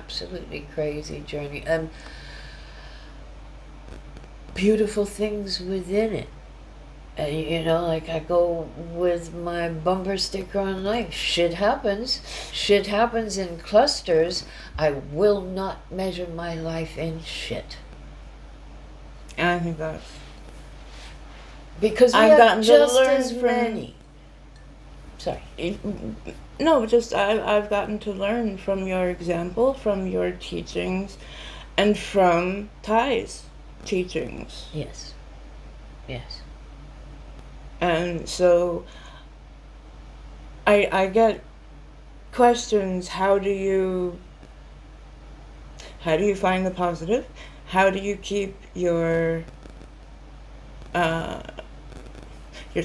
absolutely crazy journey, and beautiful things within it. Like I go with my bumper sticker on life. Shit happens. Shit happens in clusters. I will not measure my life in shit. And I think that's... Because we have just as many. Sorry. No, just I've gotten to learn from your example, from your teachings, and from Ty's teachings. Yes. Yes. And so I get questions, how do you find the positive? How do you keep your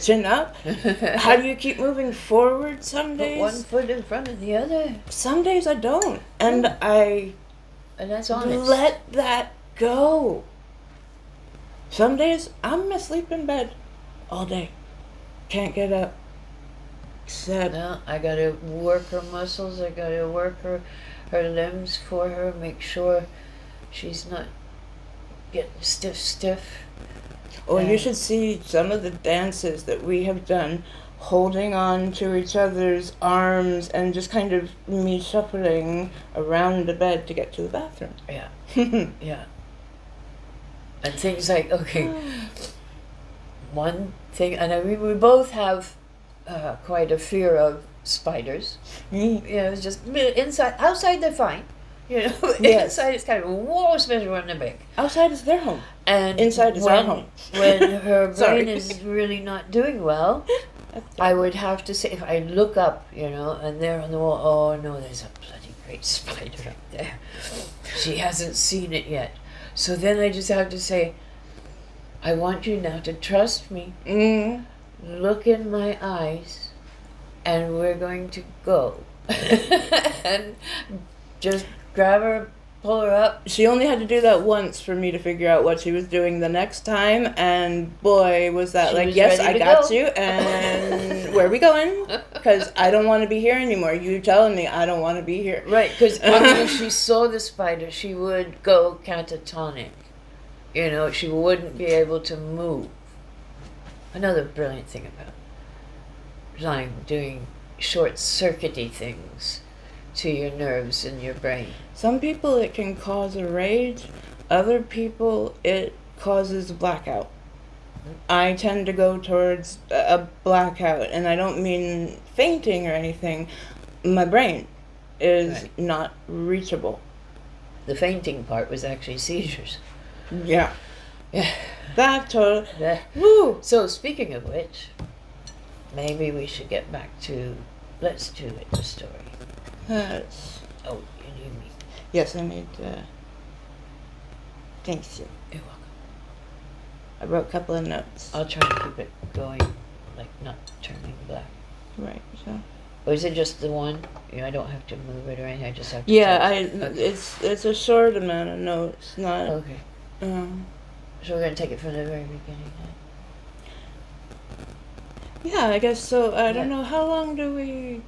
chin up? How do you keep moving forward some days? Put one foot in front of the other. Some days I don't. And And that's honest. Let that go. Some days I'm asleep in bed all day. Can't get up. Except... No, I gotta work her muscles. I gotta work her limbs for her. Make sure she's not getting stiff. Or you should see some of the dances that we have done, holding on to each other's arms and just kind of me shuffling around the bed to get to the bathroom. Yeah. Yeah. And things like, okay, one thing, and I mean, we both have quite a fear of spiders. It's just inside, outside they're fine. Yes. Inside it's kind of whoa, especially when they're big. Outside is their home, and inside is our home. When her brain is really not doing well, I would have to say, if I look up, and there on the wall, oh no, there's a bloody great spider up there. She hasn't seen it yet. So then I just have to say, I want you now to trust me. Look in my eyes, and we're going to go. And just grab her, pull her up. She only had to do that once for me to figure out what she was doing the next time, and boy, was that yes, I got you, and where are we going? Because I don't want to be here anymore. You telling me I don't want to be here. Right, because if she saw the spider, she would go catatonic. She wouldn't be able to move. Another brilliant thing about doing short-circuity things to your nerves and your brain. Some people it can cause a rage, other people it causes blackout. I tend to go towards a blackout, and I don't mean fainting or anything. My brain is not reachable. The fainting part was actually seizures. Yeah. Yeah. That total. Woo! So speaking of which, maybe we should get back to let's do it, the story. Yes. Oh, you need me. Yes, I need thanks you. You're welcome. I wrote a couple of notes. I'll try to keep it going, like not turning black. Right, so. Or is it just the one? I don't have to move it or anything, I just have to it's a short amount of notes, not... Okay. So we're going to take it from the very beginning then? Yeah, I guess so. I don't know, how long do we,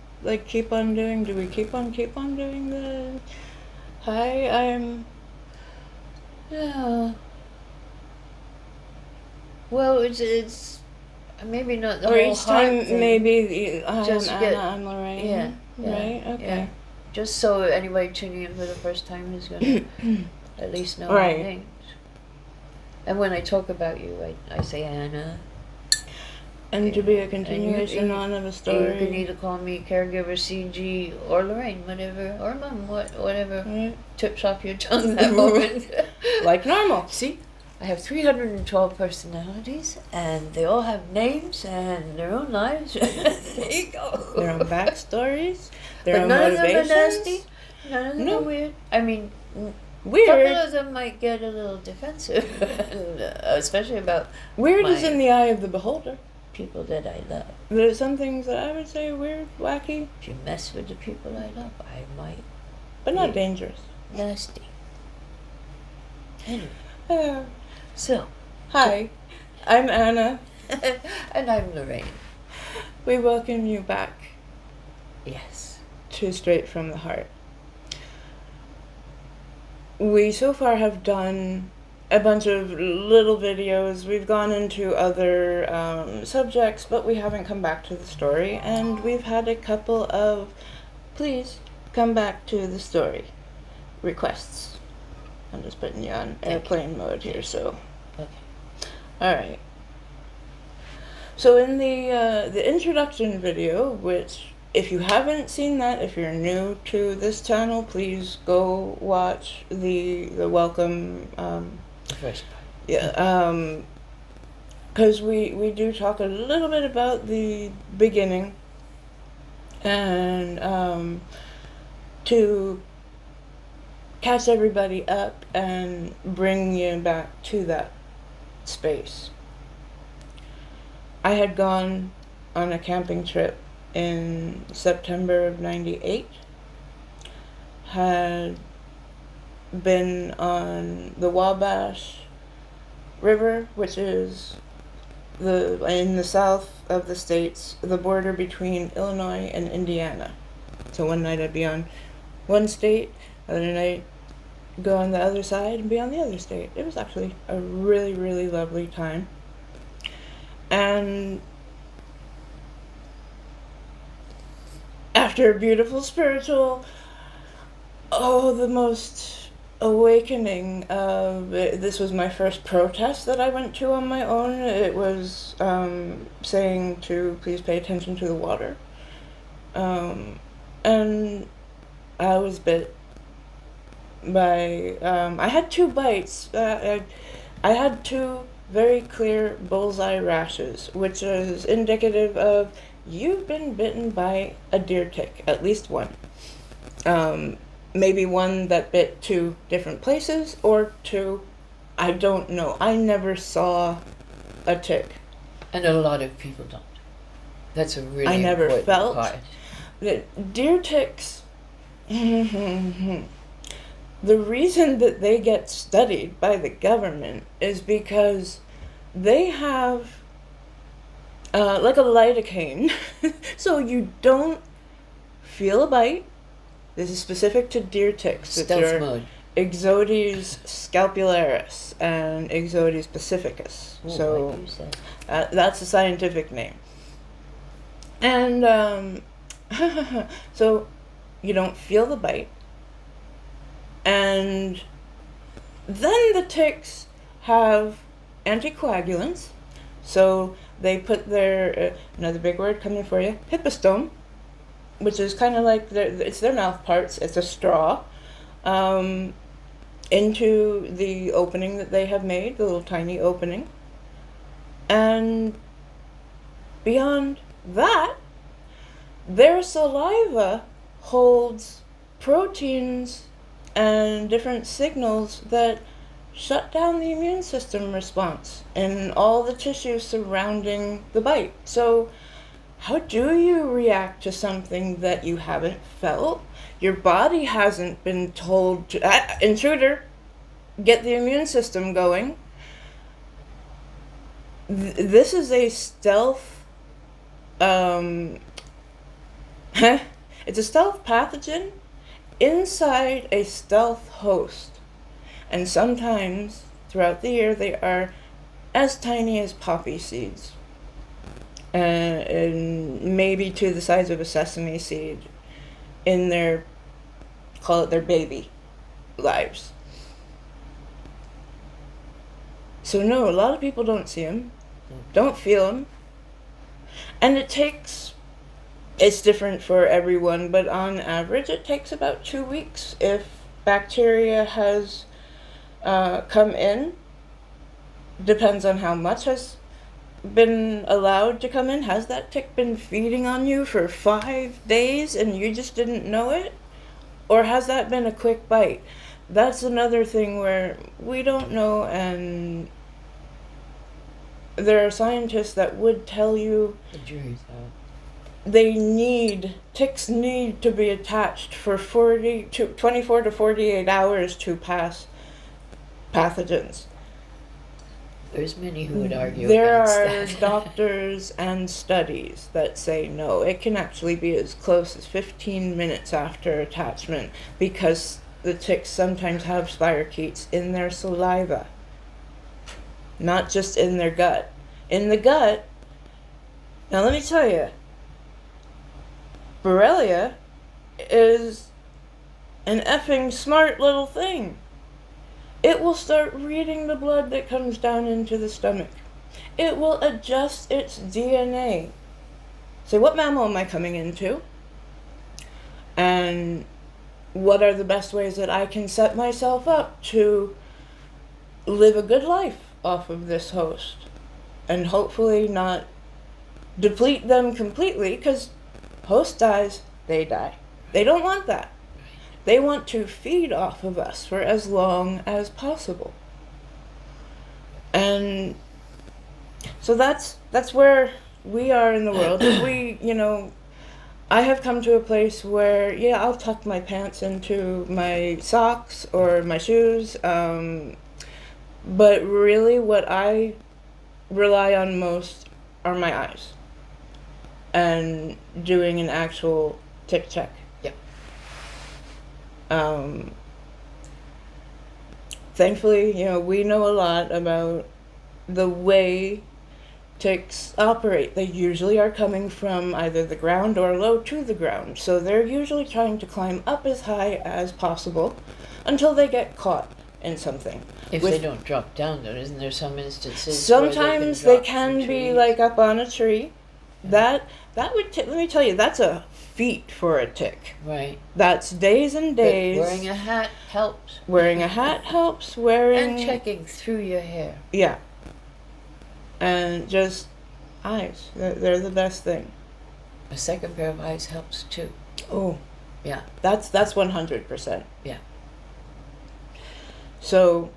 keep on doing? Do we keep on doing the... Hi, I'm... Yeah. Well, it's maybe not the or whole each time, thing. Maybe, Just I'm get, Anna, I'm Lorraine. Yeah. Right? Okay. Yeah. Just so anybody tuning in for the first time is going to at least know right. our names. And when I talk about you, I say Anna. And to be a continuation on of a story. You can either call me caregiver, CG, or Lorraine, whatever, or Mom, whatever tips off your tongue that moment. Like normal. See, I have 312 personalities, and they all have names and their own lives. There you go. Their own backstories, their own none motivations. Of them are nasty. None of them are weird. I mean, weird. A couple of them might get a little defensive, especially about weird is in the eye of the beholder. People that I love. There's some things that I would say weird, wacky. If you mess with the people I love, I might. But not dangerous. Nasty. Anyway. So. Hi, I'm Anna. And I'm Lorraine. We welcome you back. Yes. To Straight from the Heart. we so far have done a bunch of little videos. We've gone into other subjects, but we haven't come back to the story. And we've had a couple of please come back to the story requests. I'm just putting you on airplane mode here, so. Okay. All right. So in the introduction video, which if you haven't seen that, if you're new to this channel, please go watch the welcome. The first part. Yeah. Because we do talk a little bit about the beginning, and to catch everybody up and bring you back to that space. I had gone on a camping trip in September of '98, had been on the Wabash River, which is in the south of the states, the border between Illinois and Indiana. So one night I'd be on one state, other night go on the other side and be on the other state. It was actually a really, really lovely time. And after a beautiful spiritual, the most awakening of this was my first protest that I went to on my own. It was saying to please pay attention to the water. And I was bit by, I had 2 bites. I had 2 very clear bullseye rashes, which is indicative of you've been bitten by a deer tick, at least one. Maybe one that bit 2 different places, or 2, I don't know. I never saw a tick. And a lot of people don't. That's a really I never important felt part. that deer ticks. The reason that they get studied by the government is because they have like a lidocaine, so you don't feel a bite. This is specific to deer ticks. Stealth mode. Ixodes scalpularis and Ixodes pacificus. Ooh, So like you said. that's the scientific name. And so you don't feel the bite. And then the ticks have anticoagulants. So they put their, another big word coming for you, hippostome, which is kind of like it's their mouth parts, it's a straw, into the opening that they have made, the little tiny opening. And beyond that, their saliva holds proteins and different signals that shut down the immune system response in all the tissues surrounding the bite. So how do you react to something that you haven't felt? Your body hasn't been told to, intruder, get the immune system going. This is a stealth, it's a stealth pathogen inside a stealth host. And sometimes throughout the year they are as tiny as poppy seeds. And maybe to the size of a sesame seed in their, call it their baby lives. So no, a lot of people don't see them, don't feel them. And it's different for everyone, but on average it takes about 2 weeks if bacteria has come in. Depends on how much has been allowed to come in. Has that tick been feeding on you for 5 days and you just didn't know it? Or has that been a quick bite? That's another thing where we don't know, and there are scientists that would tell you The jury's out. Ticks need to be attached for 24 to 48 hours to pass pathogens. There's many who would argue There against are that. doctors and studies that say no, it can actually be as close as 15 minutes after attachment, because the ticks sometimes have spirochetes in their saliva, not just in their gut. In the gut, now let me tell you, Borrelia is an effing smart little thing. It will start reading the blood that comes down into the stomach. It will adjust its DNA. Say, what mammal am I coming into? And what are the best ways that I can set myself up to live a good life off of this host? And hopefully not deplete them completely, because host dies, they die. They don't want that. They want to feed off of us for as long as possible. And so that's where we are in the world. We, I have come to a place where, I'll tuck my pants into my socks or my shoes. But really what I rely on most are my eyes and doing an actual tick check. Yep. Thankfully, we know a lot about the way ticks operate. They usually are coming from either the ground or low to the ground. So they're usually trying to climb up as high as possible until they get caught in something. If they don't drop down, though, isn't there some instances sometimes where they can be like up on a tree. Yeah. That would let me tell you, that's a feat for a tick. Right. That's days and days. But wearing a hat helps. Wearing a hat helps. And checking through your hair. Yeah. And just eyes. They're the best thing. A second pair of eyes helps too. Oh. Yeah. That's 100%. Yeah. So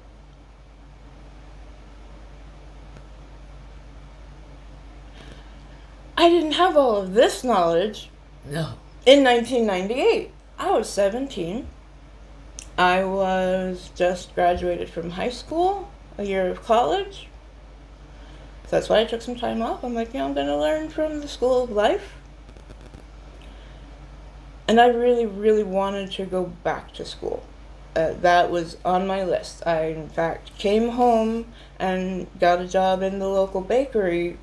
I didn't have all of this knowledge. No. In 1998. I was 17. I was just graduated from high school, a year of college. So that's why I took some time off. I'm like, I'm going to learn from the school of life. And I really, really wanted to go back to school. That was on my list. I, in fact, came home and got a job in the local bakery,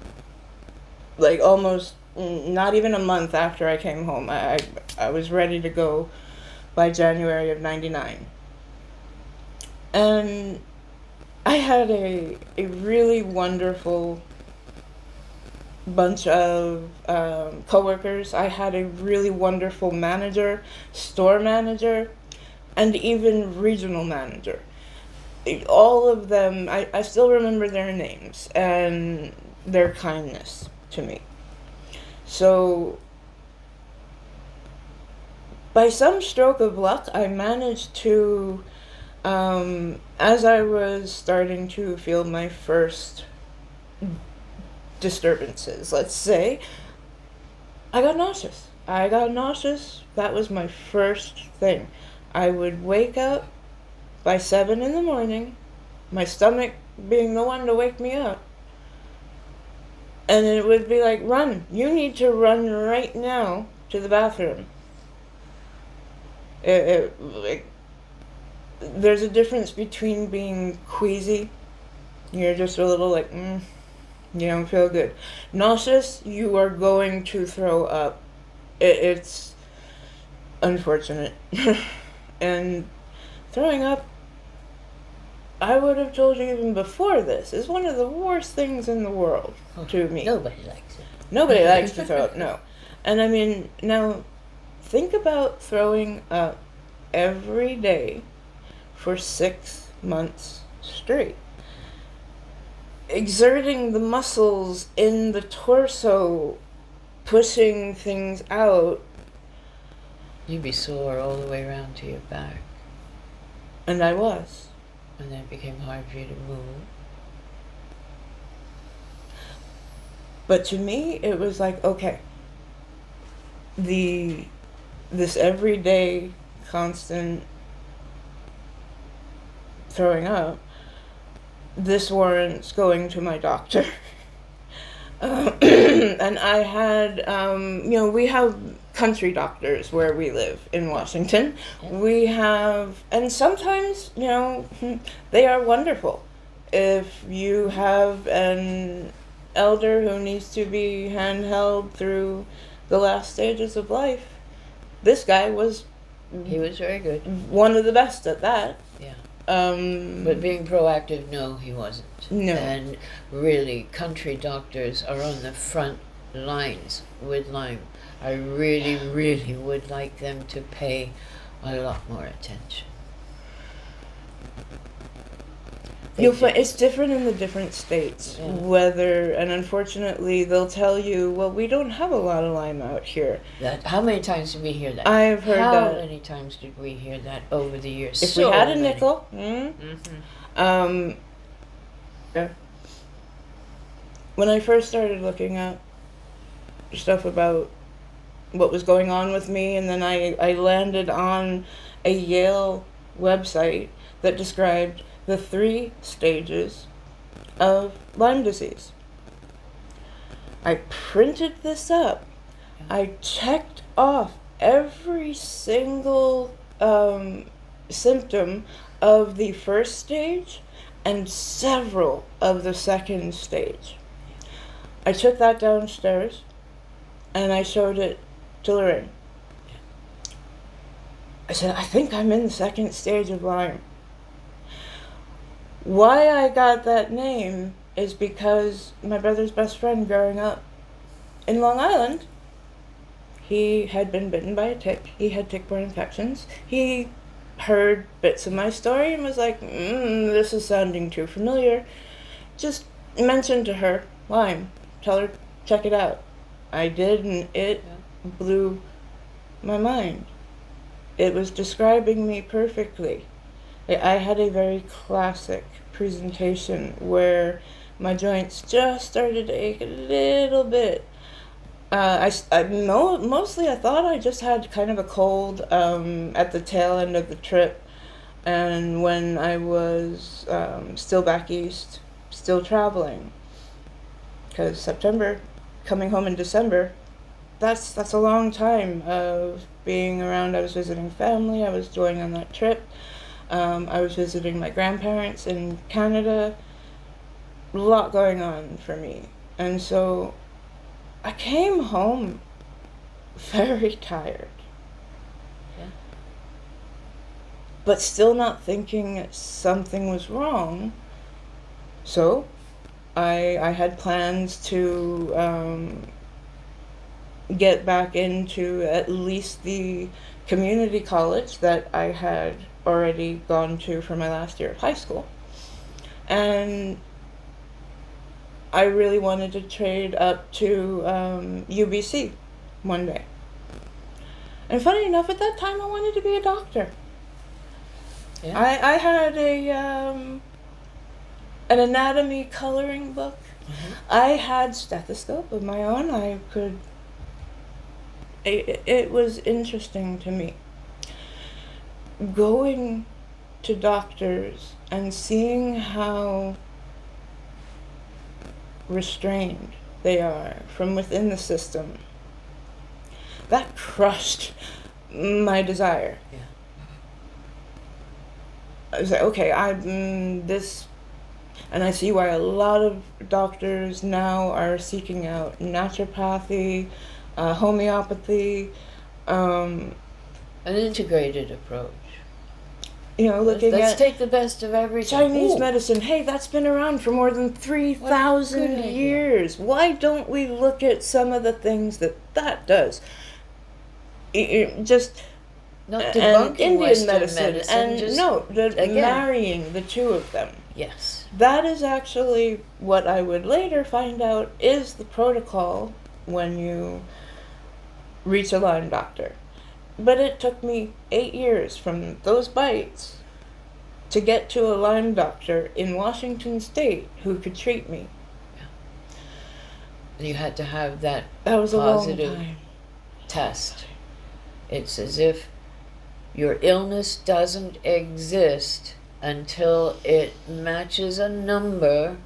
like almost not even a month after I came home. I was ready to go by January of 99. And I had a really wonderful bunch of coworkers. I had a really wonderful manager, store manager, and even regional manager. All of them, I still remember their names and their kindness to me. So, by some stroke of luck, I managed to, as I was starting to feel my first disturbances, let's say, I got nauseous. That was my first thing. I would wake up by 7 in the morning, my stomach being the one to wake me up. And it would be like, run. You need to run right now to the bathroom. There's a difference between being queasy. You're just a little like, you don't feel good. Nauseous, you are going to throw up. It's unfortunate. And throwing up, I would have told you even before this, is one of the worst things in the world to me. Nobody likes it. Nobody likes to throw up, no. And I mean, now, think about throwing up every day for 6 months straight. Exerting the muscles in the torso, pushing things out. You'd be sore all the way around to your back. And I was. And then it became hard for you to move. But to me, it was like, okay, this everyday, constant throwing up, this warrants going to my doctor. And I had, we have country doctors where we live in Washington. Yeah. We have, and sometimes, they are wonderful. If you have an elder who needs to be handheld through the last stages of life, this guy was He was very good. one of the best at that. Yeah. Um, But being proactive, no, he wasn't. No. And really, country doctors are on the front lines with Lyme. I really, really would like them to pay a lot more attention. You'll find it's different in the different states. Yeah. Whether, and unfortunately, they'll tell you, well, we don't have a lot of Lyme out here. How many times did we hear that? I've heard How that. many times did we hear that over the years? If we had a many. nickel, yeah. When I first started looking up stuff about what was going on with me, and then I landed on a Yale website that described the 3 stages of Lyme disease. I printed this up. I checked off every single symptom of the first stage and several of the second stage. I took that downstairs and I showed it to Lorraine. I said, I think I'm in the second stage of Lyme. Why I got that name is because my brother's best friend growing up in Long Island, he had been bitten by a tick. He had tick-borne infections. He heard bits of my story and was like, this is sounding too familiar. Just mentioned to her, Lyme. Tell her, check it out. I did, and it blew my mind. It was describing me perfectly. I had a very classic presentation where my joints just started to ache a little bit. Mostly I thought I just had kind of a cold at the tail end of the trip, and when I was still back east, still traveling, because September, coming home in December, that's a long time of being around. I was visiting family, I was going on that trip. I was visiting my grandparents in Canada. A lot going on for me. And so I came home very tired. Yeah. But still not thinking something was wrong. So I had plans to get back into at least the community college that I had already gone to for my last year of high school. And I really wanted to trade up to UBC one day. And funny enough, at that time I wanted to be a doctor. Yeah. I had an anatomy coloring book. Mm-hmm. I had stethoscope of my own. It was interesting to me. Going to doctors and seeing how restrained they are from within the system, that crushed my desire. Yeah. I was like, okay, this, and I see why a lot of doctors now are seeking out naturopathy, homeopathy, An integrated approach. Looking Let's at take the best of everything. Chinese Ooh. medicine. Hey, that's been around for more than 3,000 Good idea. years. Why don't we look at some of the things that does? Just Not and debunking Indian Western medicine, and just, again. marrying the two of them. Yes. That is actually what I would later find out is the protocol when you reach a Lyme doctor. But it took me 8 years from those bites to get to a Lyme doctor in Washington State who could treat me. You had to have that That was a long positive time. test. It's as if your illness doesn't exist until it matches a number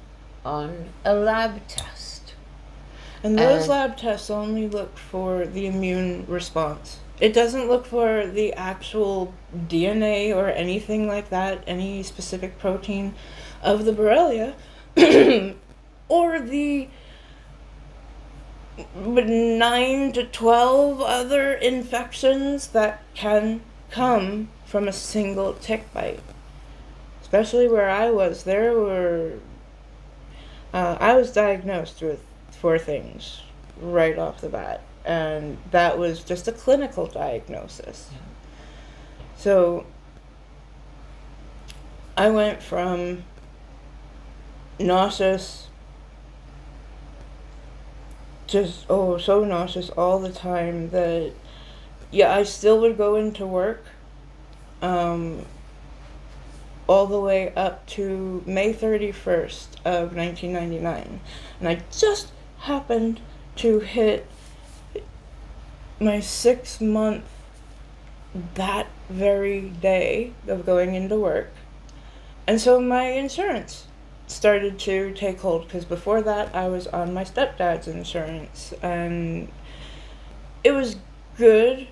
on a lab test. And those And- lab tests only look for the immune response. It doesn't look for the actual DNA or anything like that, any specific protein of the Borrelia, or the 9 to 12 other infections that can come from a single tick bite. Especially where I was, I was diagnosed with 4 things right off the bat, and that was just a clinical diagnosis. So I went from nauseous, just so nauseous all the time that I still would go into work all the way up to May 31st of 1999, and I just happened to hit my 6-month that very day of going into work. And so my insurance started to take hold, because before that I was on my stepdad's insurance, and it was good,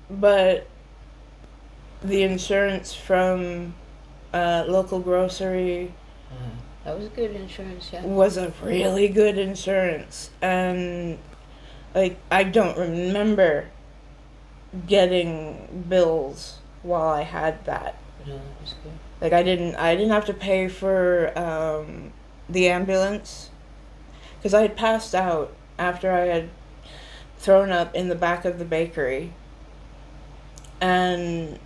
but the insurance from local grocery that was good insurance, yeah. was a really good insurance, and like I don't remember getting bills while I had that. No, that was good. Like I didn't have to pay for the ambulance, because I had passed out after I had thrown up in the back of the bakery, and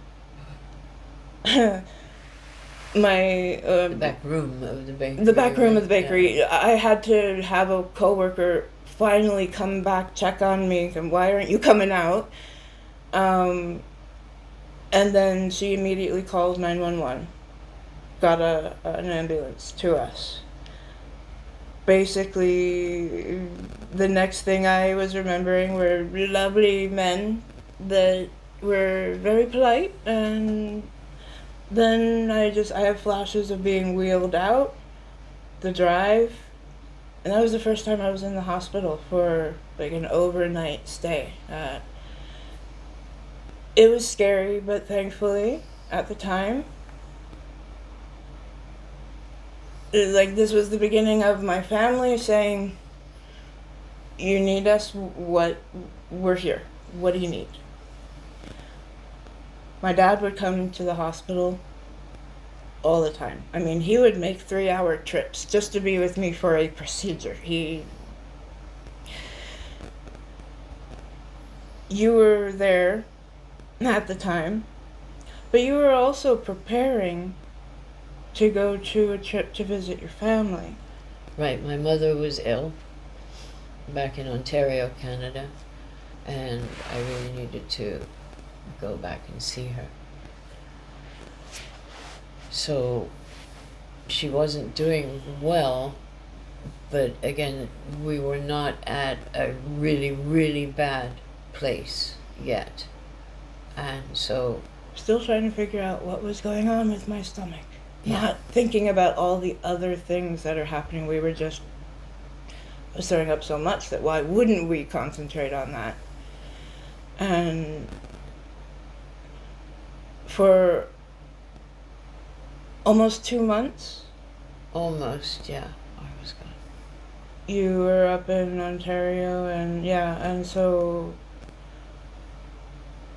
The back room of the bakery. the back room of the right? bakery, Yeah. I had to have a coworker finally come back, check on me, and why aren't you coming out? And then she immediately called 911, got an ambulance to us. Basically, the next thing I was remembering were lovely men that were very polite, and then I have flashes of being wheeled out, the drive, and that was the first time I was in the hospital for like an overnight stay. It was scary, but thankfully, at the time, this was the beginning of my family saying, "You need us, we're here. What do you need?" My dad would come to the hospital all the time. I mean, he would make 3-hour trips just to be with me for a procedure. You were there at the time, but you were also preparing to go to a trip to visit your family. Right, my mother was ill back in Ontario, Canada, and I really needed to go back and see her. So she wasn't doing well, but again, we were not at a really, really bad place yet. And so... Still trying to figure out what was going on with my stomach. Yeah. Not thinking about all the other things that are happening. We were just throwing up so much that why wouldn't we concentrate on that? And for almost 2 months. Almost, yeah, I was gone. You were up in Ontario, and so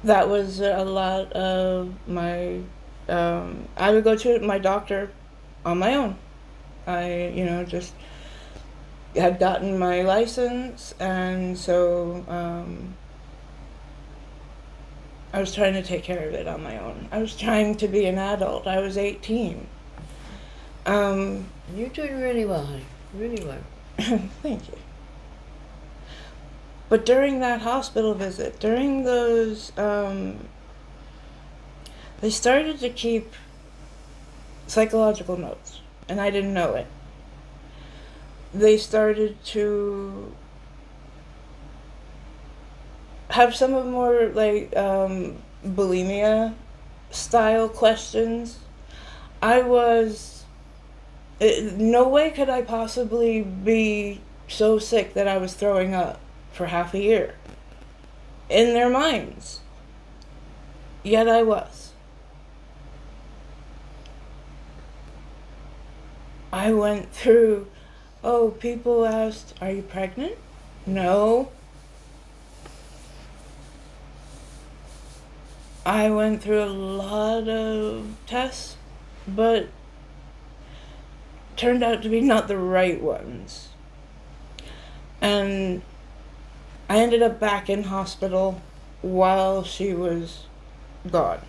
that was a lot of my, I would go to my doctor on my own. I, just had gotten my license, and so, I was trying to take care of it on my own. I was trying to be an adult. I was 18. You're doing really well, honey. Really well. Thank you. But during that hospital visit, during those, they started to keep psychological notes, and I didn't know it. They started to have some of more bulimia style questions. No way could I possibly be so sick that I was throwing up for half a year. In their minds. Yet I was. I went through, people asked, "Are you pregnant?" No. I went through a lot of tests, but turned out to be not the right ones. And I ended up back in hospital while she was gone.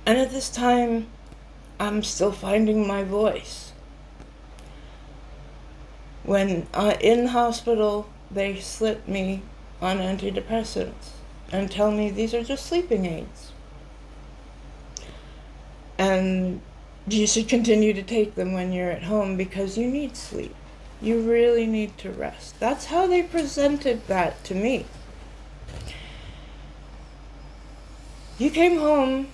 And at this time, I'm still finding my voice. When in hospital, they slip me on antidepressants and tell me these are just sleeping aids. And you should continue to take them when you're at home because you need sleep. You really need to rest. That's how they presented that to me. You came home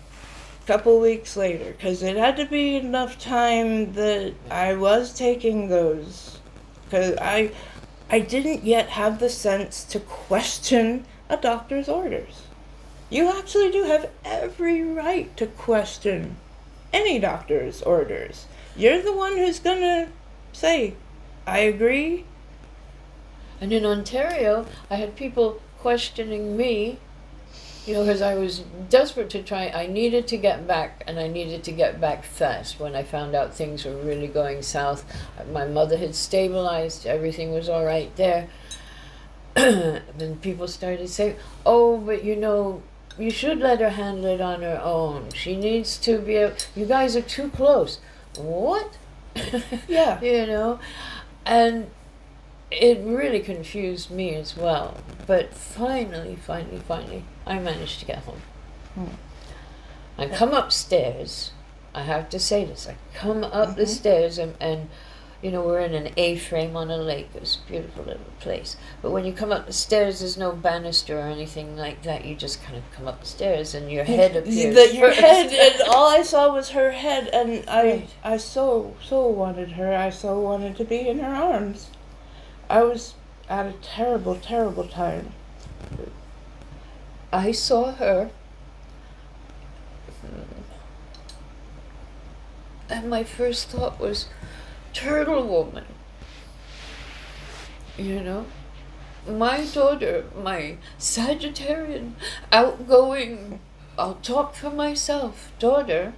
a couple weeks later because it had to be enough time that I was taking those. Because I didn't yet have the sense to question a doctor's orders. You actually do have every right to question any doctor's orders. You're the one who's gonna say, "I agree." And in Ontario, I had people questioning me, because I was desperate to try. I needed to get back, and I needed to get back fast. When I found out things were really going south, my mother had stabilized, everything was all right there. Then people started saying, "Oh, but you should let her handle it on her own. She needs to be you guys are too close." What? Yeah. And it really confused me as well. But finally, I managed to get home. I come upstairs. I have to say this. I come up the stairs and we're in an A-frame on a lake. It's a beautiful little place. But when you come up the stairs, there's no banister or anything like that. You just kind of come up the stairs and your head appears. Your head, and all I saw was her head, and Right. I so wanted her. I so wanted to be in her arms. I was at a terrible, terrible time. I saw her. And my first thought was, Turtle Woman. My daughter, my Sagittarian, outgoing, I'll talk for myself, daughter,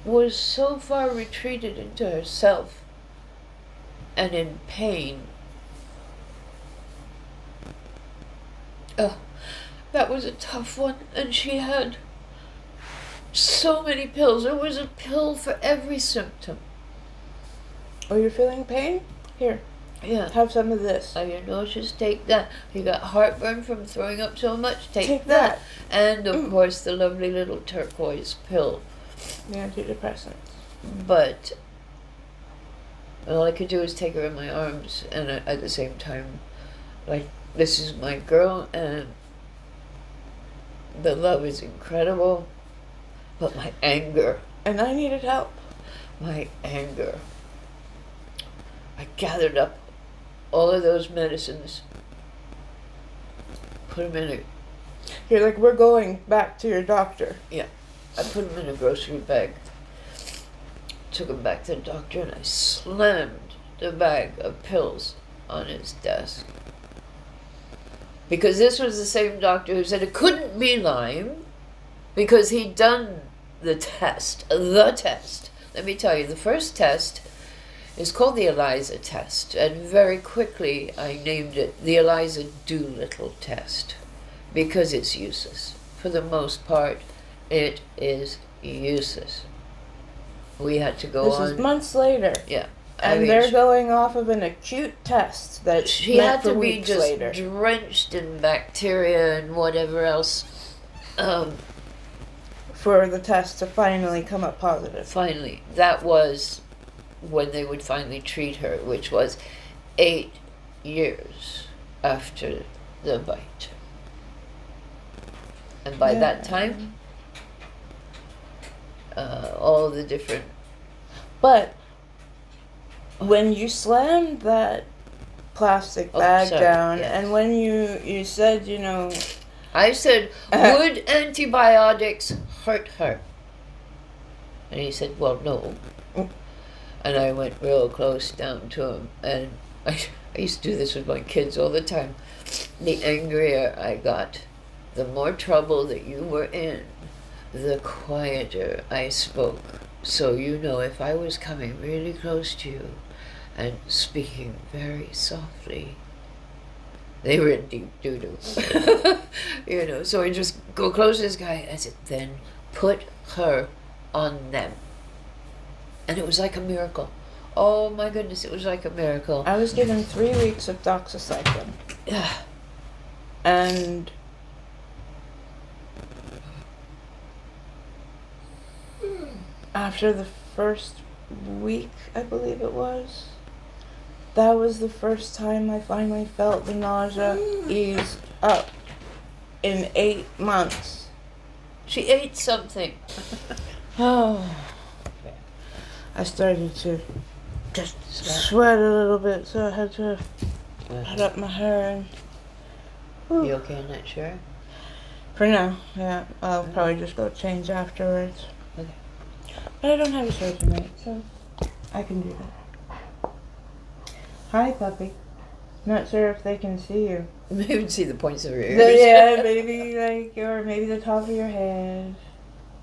was so far retreated into herself and in pain. That was a tough one, and she had so many pills. There was a pill for every symptom. Oh, you're feeling pain? Here, Yeah. have some of this. You're nauseous, take that. You got heartburn from throwing up so much, take that. And of course the lovely little turquoise pill. The antidepressants. But all I could do was take her in my arms, and at the same time, like, this is my girl, and the love is incredible, but my anger. And I needed help. My anger. I gathered up all of those medicines, put them in a... You're like, we're going back to your doctor. Yeah. I put them in a grocery bag, took them back to the doctor, and I slammed the bag of pills on his desk. Because this was the same doctor who said it couldn't be Lyme, because he'd done the test. Let me tell you, the first test is called the ELISA test, and very quickly I named it the Eliza Doolittle test, because it's useless. For the most part, it is useless. We had to go on. This is months later. Yeah. And they're going off of an acute test that she had to be just drenched in bacteria and whatever else. For the test to finally come up positive. Finally. That was when they would finally treat her, which was 8 years after the bite. And by that time, all the different... But when you slammed that plastic bag sorry, down, yes. and when you said, I said, would antibiotics hurt her? And he said, well, no. And I went real close down to him, and I used to do this with my kids all the time. The angrier I got, the more trouble that you were in, the quieter I spoke. So if I was coming really close to you and speaking very softly, they were in deep doo-doo. So I just go close to this guy. I said, then put her on them. And it was like a miracle. Oh my goodness, it was like a miracle. I was given 3 weeks of doxycycline. And after the first week, I believe it was, that was the first time I finally felt the nausea ease up in 8 months. She ate something. Oh. I started to just sweat a little bit, so I had to put up my hair and... Whew. You okay in that chair? For now, yeah. I'll probably just go change afterwards. Okay. But I don't have a show tonight, so I can do that. Hi, puppy. Not sure if they can see you. You can see the points of your ears. Yeah, maybe or maybe the top of your head.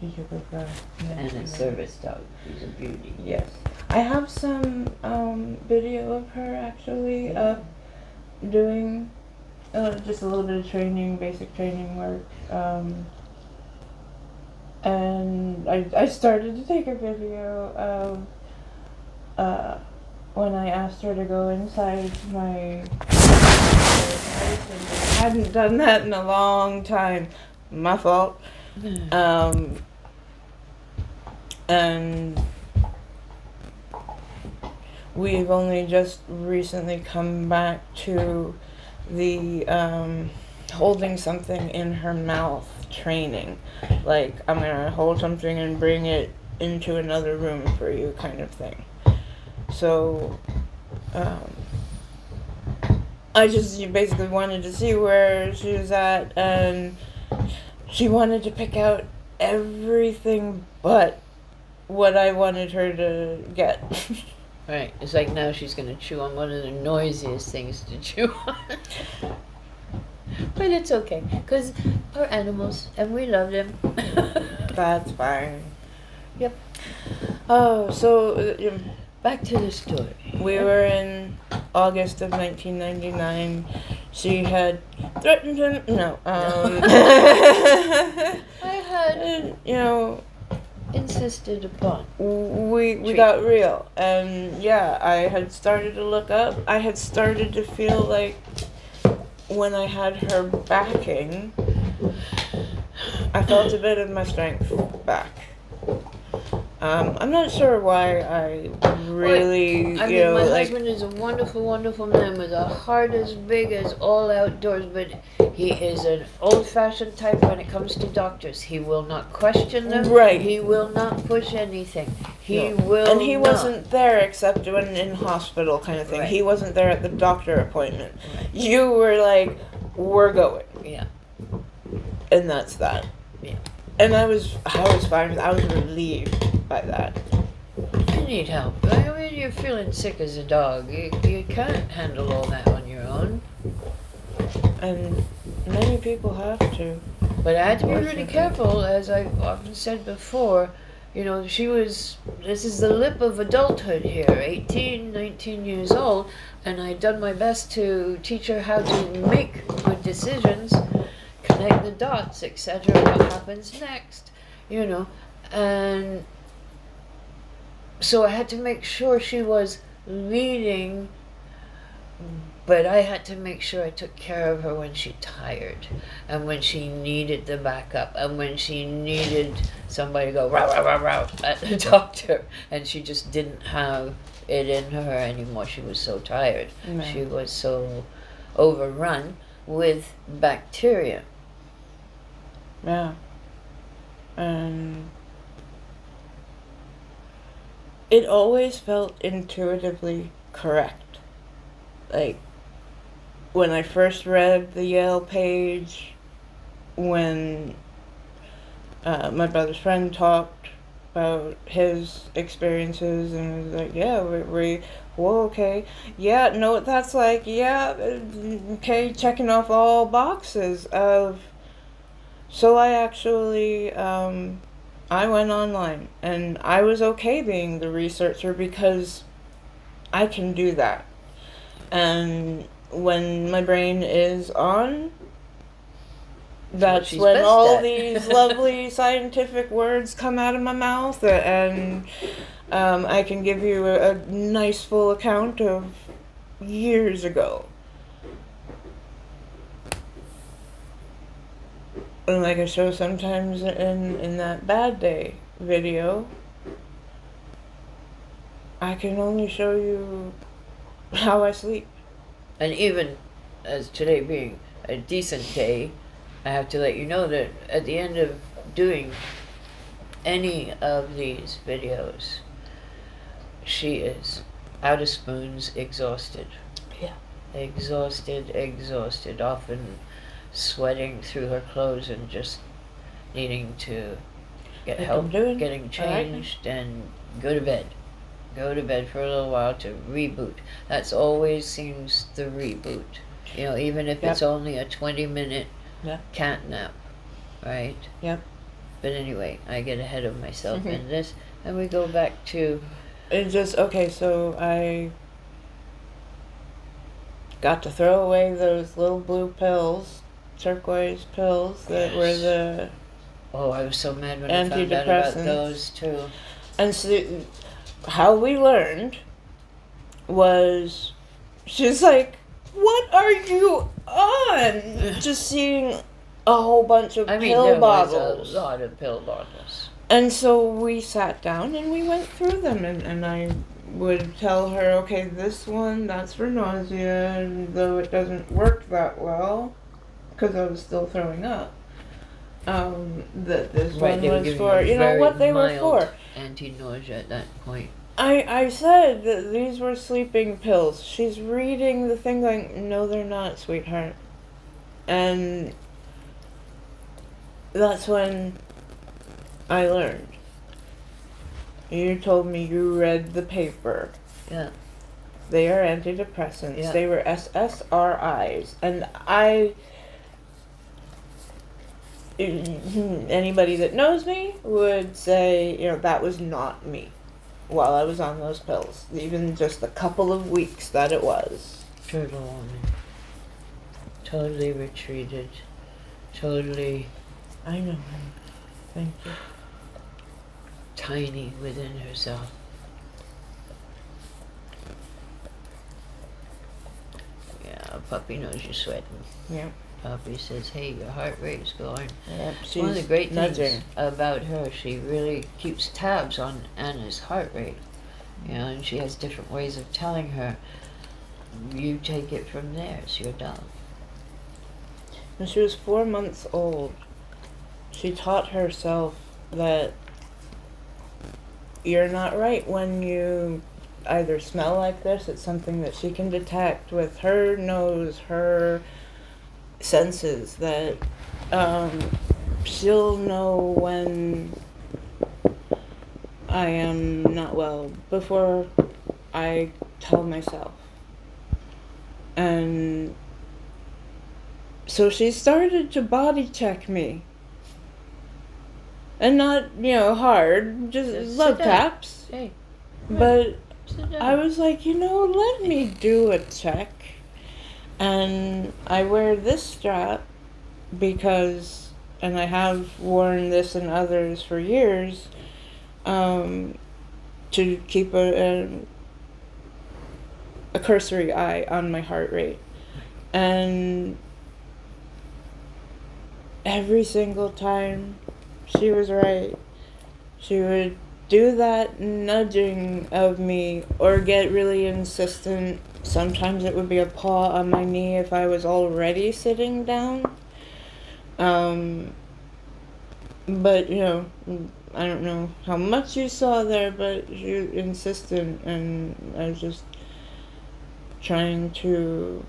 He's a good girl. And a service dog. She's a beauty. Yes. I have some video of her actually doing just a little bit of training, basic training work. And I started to take a video of when I asked her to go inside my I hadn't done that in a long time. My fault. And we've only just recently come back to the holding something in her mouth training. Like, I'm gonna hold something and bring it into another room for you kind of thing. So, I just basically wanted to see where she was at, and she wanted to pick out everything but what I wanted her to get. Right. It's like now she's going to chew on one of the noisiest things to chew on. But it's okay, because we're animals, and we love them. That's fine. Yep. Oh, so Back to the story. we were in August of 1999. She had threatened him. No. I had, insisted upon. We got real, and yeah, I had started to look up. I had started to feel like when I had her backing, I felt a bit of my strength back. I'm not sure why I really, my husband is a wonderful, wonderful man with a heart as big as all outdoors, but he is an old-fashioned type when it comes to doctors. He will not question them. Right. He will not push anything. He wasn't there except when in hospital kind of thing. Right. He wasn't there at the doctor appointment. Right. You were like, we're going. Yeah. And that's that. Yeah. And I was fine with it. I was relieved by that. You need help. I mean, you're feeling sick as a dog. You can't handle all that on your own. And many people have to. But I had to be really careful, as I've often said before. This is the lip of adulthood here, 18, 19 years old, and I'd done my best to teach her how to make good decisions, connect the dots, etc., what happens next, and so I had to make sure she was leading, but I had to make sure I took care of her when she tired, and when she needed the backup, and when she needed somebody to go rah, rah, rah, rah at the doctor, and she just didn't have it in her anymore. She was so tired. No. She was so overrun with bacteria. Yeah. it always felt intuitively correct. Like, when I first read the Yale page, when my brother's friend talked about his experiences, and was like, yeah, whoa, okay, yeah, know what that's like, yeah, okay, checking off all boxes of, so I actually, I went online, and I was okay being the researcher because I can do that. And when my brain is on, that's she's when best all at. these lovely scientific words come out of my mouth, and I can give you a nice full account of years ago. And like I show sometimes in that bad day video, I can only show you how I sleep. And even as today being a decent day, I have to let you know that at the end of doing any of these videos, she is out of spoons, exhausted. Yeah. Exhausted, often sweating through her clothes and just needing to get Like help I'm doing. getting changed and go to bed. Go to bed for a little while to reboot. That's always seems the reboot. You know, even if it's only a 20-minute cat nap, right? Yep. But anyway, I get ahead of myself in this, and we go back to... It's just, okay, so I got to throw away those little blue pills, turquoise pills that were the... Oh, I was so mad when I found out about those, too. And so, how we learned was, she's like, what are you on? Just seeing a whole bunch of pill bottles. Was a lot of pill bottles. And so we sat down and we went through them, and I would tell her, okay, this one, that's for nausea, and though it doesn't work that well, because I was still throwing up, that this one was for, you know, what they were for. Anti-nausea at that point. I said that these were sleeping pills. She's reading the thing going, no, they're not, sweetheart. And that's when I learned. You told me you read the paper. Yeah. They are antidepressants. Yeah. They were SSRIs. And anybody that knows me would say, you know, that was not me while I was on those pills. Even just the couple of weeks that it was. Turtle woman. Totally retreated. Totally... I know. Thank you. Tiny within herself. Yeah, a puppy knows you're sweating. Yeah. Puppy says, hey, your heart rate's going. Yeah, She's one of the great things about her, she really keeps tabs on Anna's heart rate. You know, and she has different ways of telling her, you take it from there, it's your dog. When she was 4 months old, she taught herself that you're not right when you either smell like this. It's something that she can detect with her nose, her senses, that she'll know when I am not well before I tell myself. And so she started to body check me. And not, you know, hard, just love taps. Hey. But I was like, you know, let me do a check. And I wear this strap because, and I have worn this and others for years, to keep a cursory eye on my heart rate. And every single time she was right. She would do that nudging of me or get really insistent. Sometimes it would be a paw on my knee if I was already sitting down. But, you know, I don't know how much you saw there, but you insisted, and I was just trying to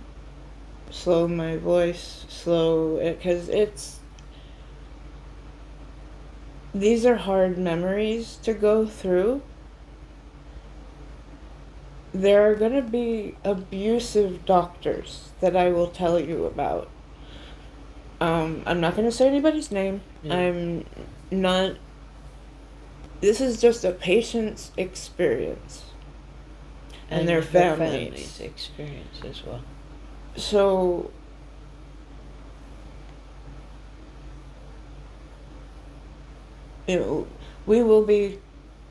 slow my voice, slow it, because these are hard memories to go through. There are going to be abusive doctors that I will tell you about. I'm not going to say anybody's name. Yeah. I'm not. This is just a patient's experience. And their families' experience as well. So, we will be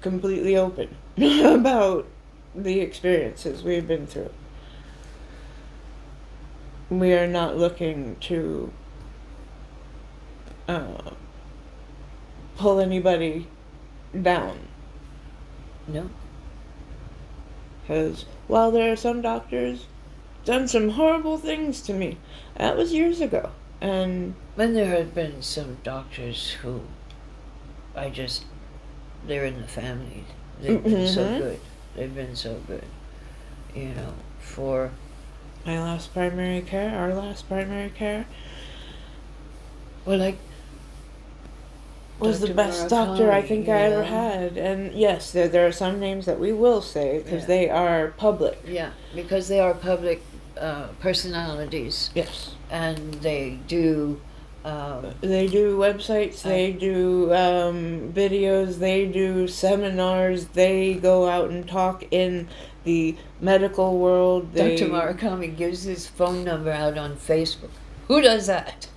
completely open about the experiences we've been through. We are not looking to pull anybody down. No. Because while there are some doctors done some horrible things to me, that was years ago. And there have been some doctors who they're in the family. They've been so good. They've been so good. For our last primary care. Well, was Dr. the best Murakami, doctor I think I ever had. And yes, there are some names that we will say because they are public. Yeah, because they are public personalities. Yes. And they do... they do websites, they do videos, they do seminars, they go out and talk in the medical world. Dr. Murakami gives his phone number out on Facebook. Who does that?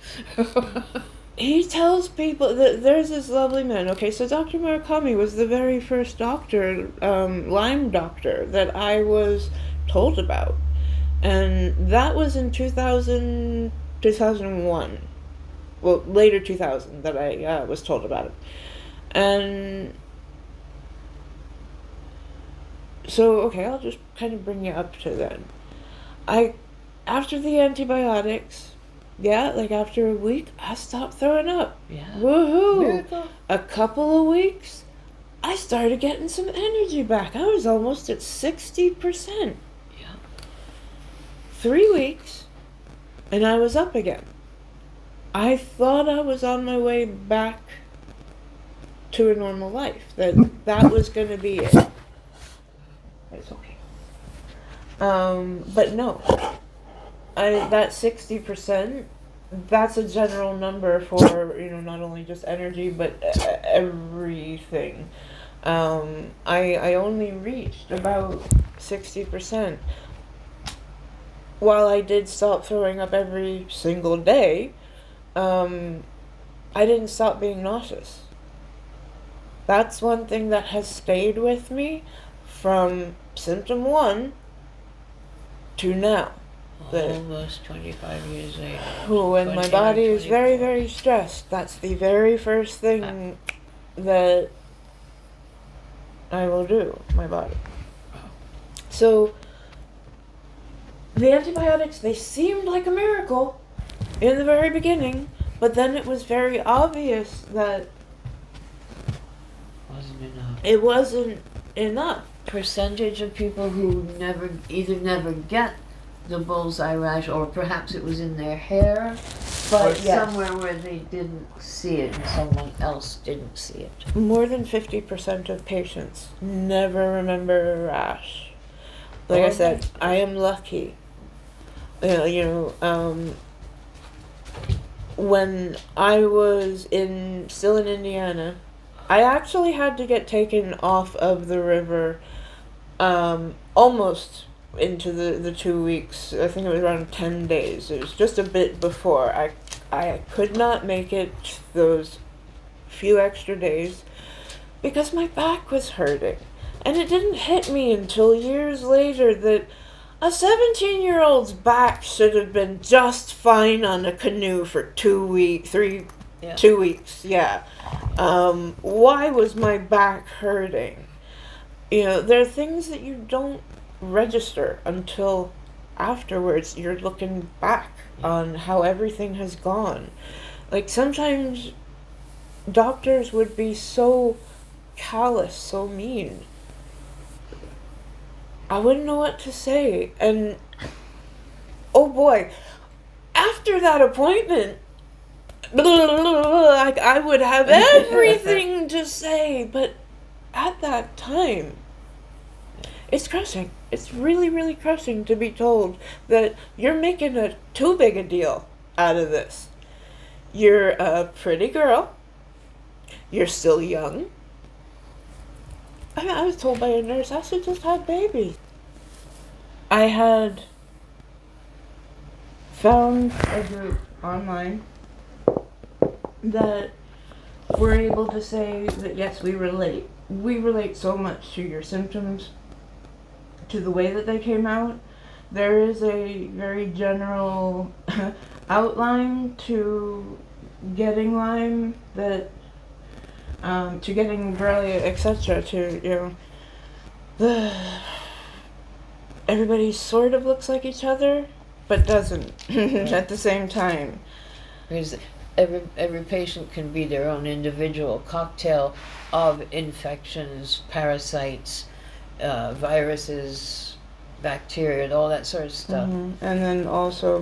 He tells people that there's this lovely man. Okay, so Dr. Murakami was the very first doctor, Lyme doctor, that I was told about. And that was in 2001. Well, later 2000 that I was told about it. And so, okay, I'll just kind of bring you up to then. After the antibiotics, after a week, I stopped throwing up. Yeah. Woohoo! Miracle. A couple of weeks, I started getting some energy back. I was almost at 60%. Yeah. 3 weeks, and I was up again. I thought I was on my way back to a normal life. That was going to be it. It's okay. But no. That 60%, that's a general number for, not only just energy, but everything. I only reached about 60%. While I did stop throwing up every single day, I didn't stop being nauseous. That's one thing that has stayed with me from symptom 1 to now. Almost 25 years later. When my body is very, very stressed, that's the very first thing that I will do, my body. So, the antibiotics, they seemed like a miracle in the very beginning, but then it was very obvious that it wasn't enough. Percentage of people who either never get the bullseye rash, or perhaps it was in their hair, but somewhere where they didn't see it and someone else didn't see it. More than 50% of patients never remember a rash. Like I said, I am lucky. When I was still in Indiana, I actually had to get taken off of the river almost into the 2 weeks. I think it was around 10 days. It was just a bit before. I could not make it those few extra days because my back was hurting. And it didn't hit me until years later that a 17-year-old's back should have been just fine on a canoe for 2 weeks, 2 weeks, yeah. Why was my back hurting? There are things that you don't register until afterwards. You're looking back on how everything has gone. Like, sometimes doctors would be so callous, so mean. I wouldn't know what to say. And oh boy, after that appointment, like I would have everything to say, but at that time, it's crushing. It's really, really crushing to be told that you're making too big a deal out of this. You're a pretty girl. You're still young. I was told by a nurse I should just have babies. I had found a group online that were able to say that yes, we relate. We relate so much to your symptoms, to the way that they came out. There is a very general outline to getting Lyme, that to getting Borrelia, etc. To everybody sort of looks like each other, but doesn't at the same time. Because every patient can be their own individual cocktail of infections, parasites, viruses, bacteria, and all that sort of stuff. Mm-hmm. And then also,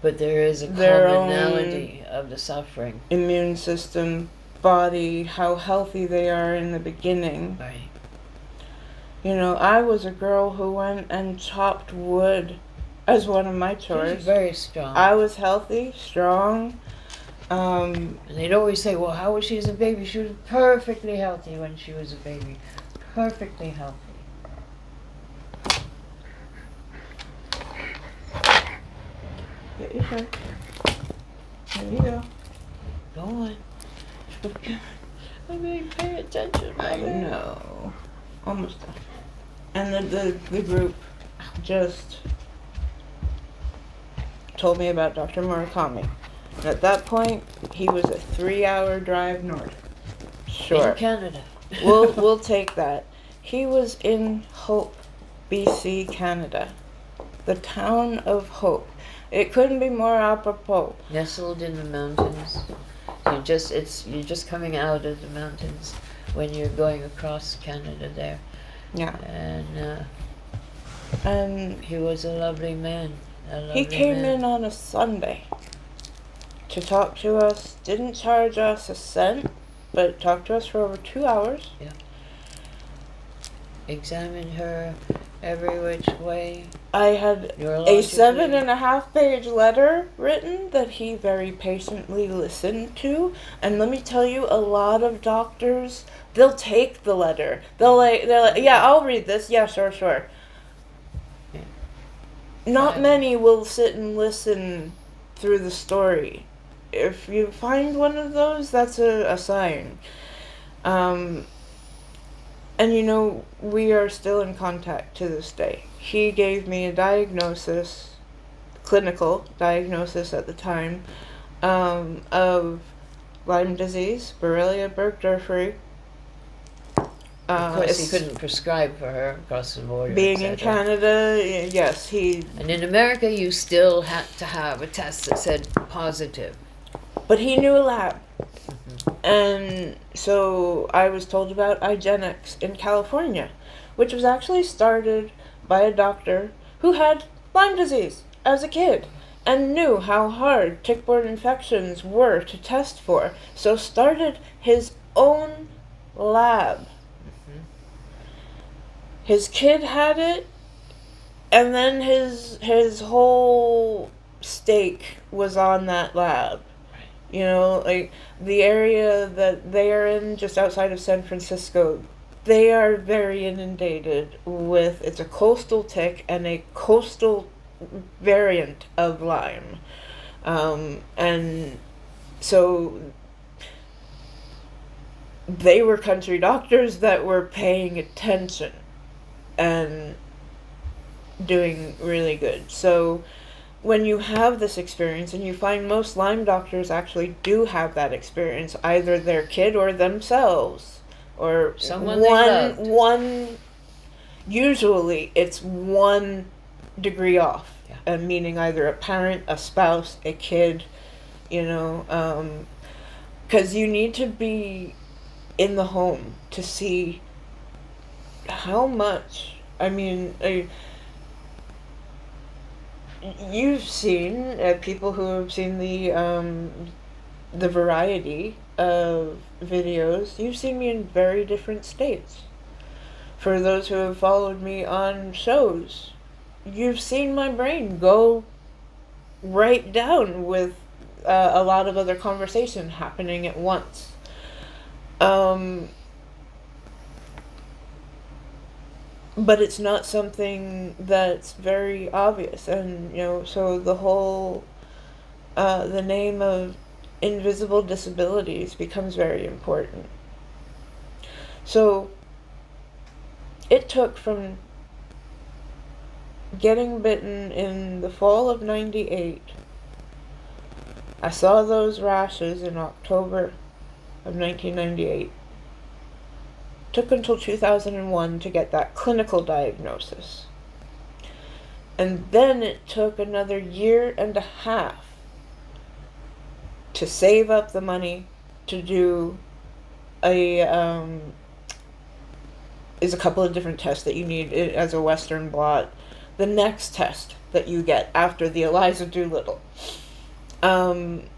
but there is a commonality of the suffering. Immune system, body, how healthy they are in the beginning. Right. You know, I was a girl who went and chopped wood as one of my chores. She was very strong. I was healthy, strong. And they'd always say, well, how was she as a baby? She was perfectly healthy when she was a baby. Perfectly healthy. Get your shirt. There you go. Go on. I mean, pay attention. I know. Almost done. And the group just told me about Dr. Murakami. And at that point, he was a 3-hour drive north. Sure. In Canada. We'll take that. He was in Hope, BC, Canada. The town of Hope. It couldn't be more apropos. Nestled in the mountains. You're just coming out of the mountains when you're going across Canada there. Yeah. And he was a lovely man. He came in on a Sunday to talk to us. Didn't charge us a cent, but talked to us for over 2 hours. Yeah. Examined her every which way. I had a 7.5-page letter written that he very patiently listened to. And let me tell you, a lot of doctors, they'll take the letter. They're like, yeah, I'll read this. Yeah, sure. Yeah. Not many will sit and listen through the story. If you find one of those, that's a sign. And you know, we are still in contact to this day. He gave me a diagnosis, clinical diagnosis at the time, of Lyme disease, Borrelia burgdorferi. Of course, he couldn't prescribe for her across the border. Being in Canada, yes, he... And in America, you still had to have a test that said positive. But he knew a lab. And so I was told about Igenix in California, which was actually started by a doctor who had Lyme disease as a kid and knew how hard tick-borne infections were to test for. So started his own lab. Mm-hmm. His kid had it, and then his whole stake was on that lab. You know, like the area that they are in, just outside of San Francisco, they are very inundated with, it's a coastal tick and a coastal variant of Lyme. And so they were country doctors that were paying attention and doing really good. So when you have this experience, and you find most Lyme doctors actually do have that experience, either their kid or themselves, or one, usually it's 1 degree off, meaning either a parent, a spouse, a kid, you know, because you need to be in the home to see how much, I mean, you've seen people who have seen the variety of videos. You've seen me in very different states. For those who have followed me on shows, you've seen my brain go right down with a lot of other conversation happening at once. But it's not something that's very obvious. And, so the whole, the name of invisible disabilities becomes very important. So it took from getting bitten in the fall of 98. I saw those rashes in October of 1998. Took until 2001 to get that clinical diagnosis. And then it took another 1.5 years to save up the money to do is a couple of different tests that you need as a Western blot. The next test that you get after the Eliza Doolittle. And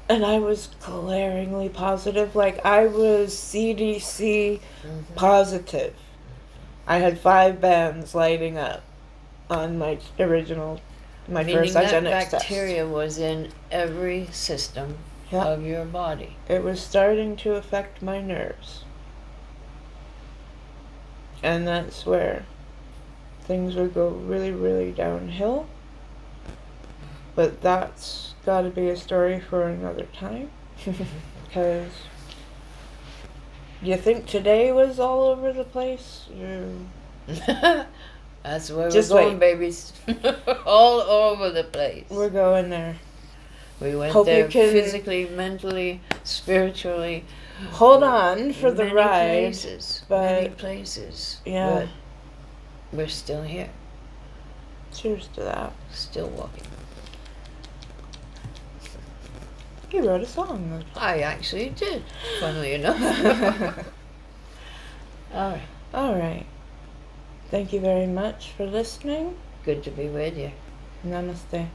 I was glaringly positive. Like, I was CDC positive. I had 5 bands lighting up on my original, my first Meaning Igenix that bacteria was in every system of your body. It was starting to affect my nerves. And that's where things would go really, really downhill. But that's got to be a story for another time. Because you think today was all over the place? That's where Just we're going, wait. babies. All over the place. We're going there. We went Hope there you can physically, mentally, spiritually. Hold on for the many ride. Places, many places. Yeah. But we're still here. Cheers to that. Still walking. You wrote a song. I actually did, funnily enough. All right. All right. Thank you very much for listening. Good to be with you. Namaste.